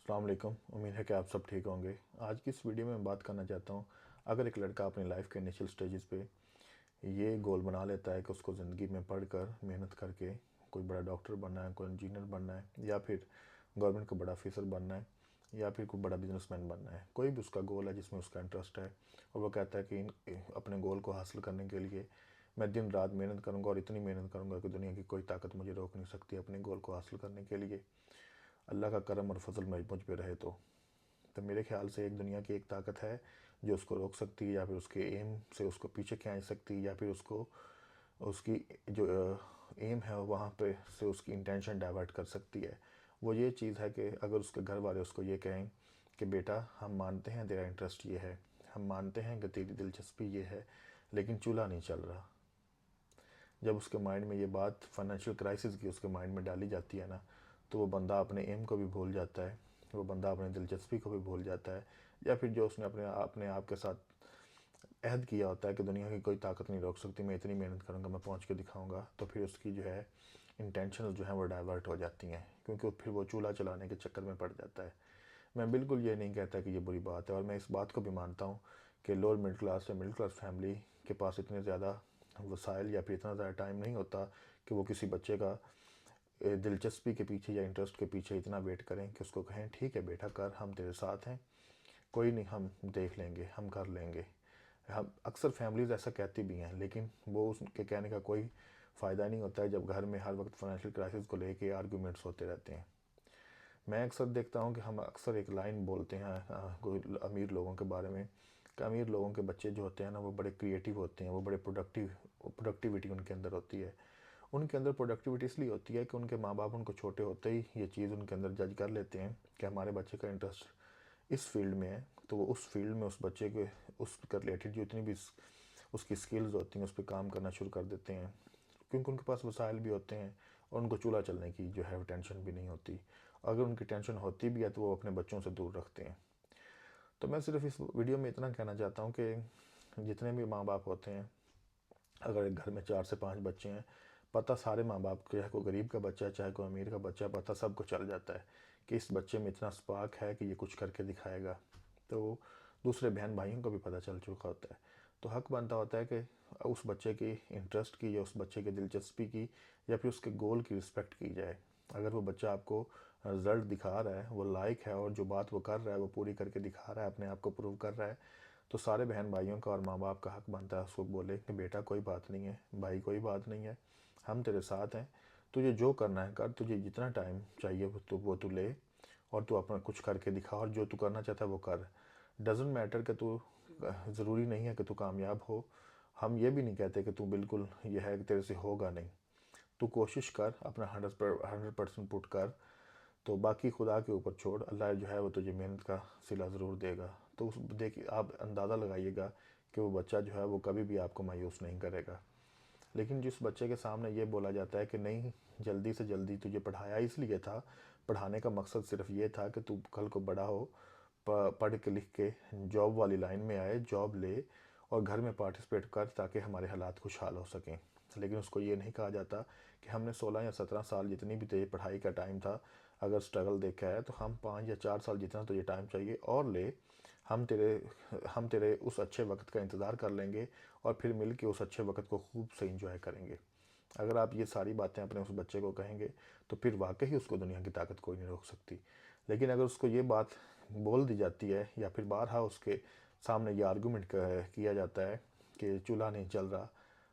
अस्सलाम वालेकुम। उम्मीद है कि आप सब ठीक होंगे। आज की इस वीडियो में मैं बात करना चाहता हूँ, अगर एक लड़का अपनी लाइफ के इनिशियल स्टेजेस पे ये गोल बना लेता है कि उसको ज़िंदगी में पढ़कर मेहनत करके कोई बड़ा डॉक्टर बनना है, कोई इंजीनियर बनना है, या फिर गवर्नमेंट का बड़ा ऑफिसर बनना है, या फिर कोई बड़ा बिजनेसमैन बनना है, कोई भी उसका गोल है जिसमें उसका इंटरेस्ट है, और वो कहता है कि अपने गोल को हासिल करने के लिए मैं दिन रात मेहनत करूँगा और इतनी मेहनत करूँगा कि दुनिया की कोई ताकत मुझे रोक नहीं सकती अपने गोल को हासिल करने के लिए, अल्लाह का करम और फजल मुझ पे रहे तो मेरे ख्याल से एक दुनिया की एक ताकत है जो उसको रोक सकती है, या फिर उसके एम से उसको पीछे खींच सकती है, या फिर उसको उसकी जो एम है वहाँ पे से उसकी इंटेंशन डाइवर्ट कर सकती है। वो ये चीज़ है कि अगर उसके घर वाले उसको ये कहें कि बेटा हम मानते हैं तेरा इंटरेस्ट ये है, हम मानते हैं कि तेरी दिलचस्पी ये है, लेकिन चूल्हा नहीं चल रहा। जब उसके माइंड में ये बात फाइनेंशियल क्राइसिस की उसके माइंड में डाली जाती है ना, तो वो बंदा अपने एम को भी भूल जाता है, वो बंदा अपनी दिलचस्पी को भी भूल जाता है, या फिर जो उसने अपने आप के साथ अहद किया होता है कि दुनिया की कोई ताकत नहीं रोक सकती, मैं इतनी मेहनत करूँगा, मैं पहुँच के दिखाऊँगा, तो फिर उसकी जो है इंटेंशन जो है वो डाइवर्ट हो जाती हैं, क्योंकि फिर वो चूल्हा चलाने के चक्कर में पड़ जाता है। मैं बिल्कुल ये नहीं कहता कि ये बुरी बात है, और मैं इस बात को भी मानता हूँ कि लोअर मिडिल क्लास या मिडिल क्लास फैमिली के पास इतने ज़्यादा वसाइल या फिर इतना ज़्यादा टाइम नहीं होता कि वो किसी बच्चे का दिलचस्पी के पीछे या इंटरेस्ट के पीछे इतना वेट करें कि उसको कहें ठीक है बेटा कर, हम तेरे साथ हैं, कोई नहीं, हम देख लेंगे, हम कर लेंगे। हम अक्सर फैमिलीज़ ऐसा कहती भी हैं, लेकिन वो उसके कहने का कोई फ़ायदा नहीं होता है जब घर में हर वक्त फाइनेंशियल क्राइसिस को लेके आर्गूमेंट्स होते रहते हैं। मैं अक्सर देखता हूँ कि हम अक्सर एक लाइन बोलते हैं कोई अमीर लोगों के बारे में, कि अमीर लोगों के बच्चे जो होते हैं ना वो बड़े क्रिएटिव होते हैं, वो बड़े प्रोडक्टिविटी उनके अंदर होती है। उनके अंदर प्रोडक्टिविटी इसलिए होती है कि उनके माँ बाप उनको छोटे होते ही ये चीज़ उनके अंदर जज कर लेते हैं कि हमारे बच्चे का इंटरेस्ट इस फील्ड में है, तो वो उस फील्ड में उस बच्चे के उसके रिलेटेड जितनी भी उसकी स्किल्स होती हैं उस पर काम करना शुरू कर देते हैं, क्योंकि उनके पास वसाइल भी होते हैं और उनको चूल्हा चलने की जो है टेंशन भी नहीं होती। अगर उनकी टेंशन होती भी है तो वो अपने बच्चों से दूर रखते हैं। तो मैं सिर्फ इस वीडियो में इतना कहना चाहता हूँ कि जितने भी माँ बाप होते हैं, अगर एक घर में 4 से 5 बच्चे हैं, पता सारे माँ बाप को, चाहे कोई गरीब का बच्चा है चाहे कोई अमीर का बच्चा है, पता सबको चल जाता है कि इस बच्चे में इतना स्पार्क है कि ये कुछ करके दिखाएगा। तो दूसरे बहन भाइयों को भी पता चल चुका होता है। तो हक बनता होता है कि उस बच्चे की इंटरेस्ट की या उस बच्चे की दिलचस्पी की या फिर उसके गोल की रिस्पेक्ट की जाए। अगर वो बच्चा आपको रिजल्ट दिखा रहा है, वो लायक है, और जो बात वो कर रहा है वो पूरी करके दिखा रहा है, अपने आप को प्रूव कर रहा है, तो सारे बहन भाइयों का और माँ बाप का हक बनता है उसको बोले कि बेटा कोई बात नहीं है, भाई कोई बात नहीं है, हम तेरे साथ हैं, तुझे जो करना है कर, तुझे जितना टाइम चाहिए वो तू ले, और तू अपना कुछ करके दिखा, और जो तू करना चाहता है वो कर। डजेंट मैटर कि तू, ज़रूरी नहीं है कि तू कामयाब हो, हम ये भी नहीं कहते कि तू बिल्कुल ये है कि तेरे से होगा नहीं, तू कोशिश कर, अपना 100% पुट कर, तो बाकी खुदा के ऊपर छोड़, अल्लाह जो है वो तुझे मेहनत का सिला ज़रूर देगा। तो उस देखिए आप अंदाज़ा लगाइएगा कि वो बच्चा जो है वो कभी भी आपको मायूस नहीं करेगा। लेकिन जिस बच्चे के सामने ये बोला जाता है कि नहीं, जल्दी से जल्दी तुझे पढ़ाया इसलिए था, पढ़ाने का मकसद सिर्फ ये था कि तू कल को बड़ा हो, पढ़ के लिख के जॉब वाली लाइन में आए, जॉब ले और घर में पार्टिसिपेट कर ताकि हमारे हालात खुशहाल हो सकें। लेकिन उसको ये नहीं कहा जाता कि हमने 16 या 17 साल जितनी भी तेरी पढ़ाई का टाइम था, अगर स्ट्रगल देखा है तो हम 5 या 4 साल जितना तुझे टाइम चाहिए और ले, हम तेरे हम तेरे उस अच्छे वक्त का इंतज़ार कर लेंगे और फिर मिल के उस अच्छे वक्त को खूब से इंजॉय करेंगे। अगर आप ये सारी बातें अपने उस बच्चे को कहेंगे तो फिर वाकई उसको दुनिया की ताकत कोई नहीं रोक सकती। लेकिन अगर उसको ये बात बोल दी जाती है या फिर बारहा उसके सामने ये आर्गूमेंट किया जाता है कि चूल्हा नहीं चल रहा,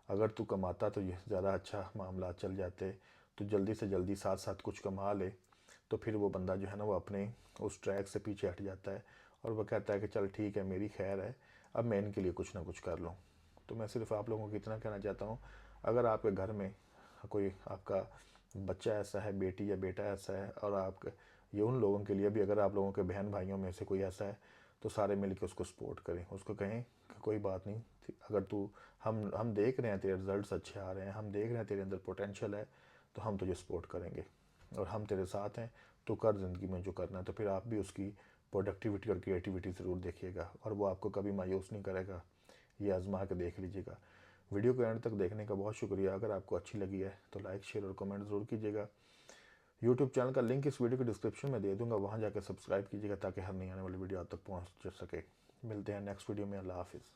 अगर तू कमाता तो ये ज़्यादा अच्छा मामला चल जाते, तो जल्दी से जल्दी साथ साथ कुछ कमा ले, तो फिर वो बंदा जो है ना वो अपने उस ट्रैक से पीछे हट जाता है और वो कहता है कि चल ठीक है, मेरी खैर है, अब मैं इनके लिए कुछ ना कुछ कर लूँ। तो मैं सिर्फ आप लोगों को इतना कहना चाहता हूँ, अगर आपके घर में कोई आपका बच्चा ऐसा है, बेटी या बेटा ऐसा है, और आप ये उन लोगों के लिए भी, अगर आप लोगों के बहन भाइयों में से कोई ऐसा है, तो सारे मिल के उसको सपोर्ट करें, उसको कहें कि कोई बात नहीं, अगर तू, हम देख रहे हैं तेरे रिजल्ट्स अच्छे आ रहे हैं, हम देख रहे हैं तेरे अंदर पोटेंशियल है, तो हम तुझे सपोर्ट करेंगे और हम तेरे साथ हैं, तो कर ज़िंदगी में जो करना है। तो फिर आप भी उसकी प्रोडक्टिविटी और क्रिएटिविटी ज़रूर देखिएगा और वो आपको कभी मायूस नहीं करेगा। ये आजमा के देख लीजिएगा। वीडियो को एंड तक देखने का बहुत शुक्रिया। अगर आपको अच्छी लगी है तो लाइक शेयर और कमेंट ज़रूर कीजिएगा। यूट्यूब चैनल का लिंक इस वीडियो के डिस्क्रिप्शन में दे दूंगा, वहाँ जाकर सब्सक्राइब कीजिएगा ताकि हर नई आने वाली वीडियो आप तक पहुँच सके। मिलते हैं नेक्स्ट वीडियो में। अल्लाह हाफिज़।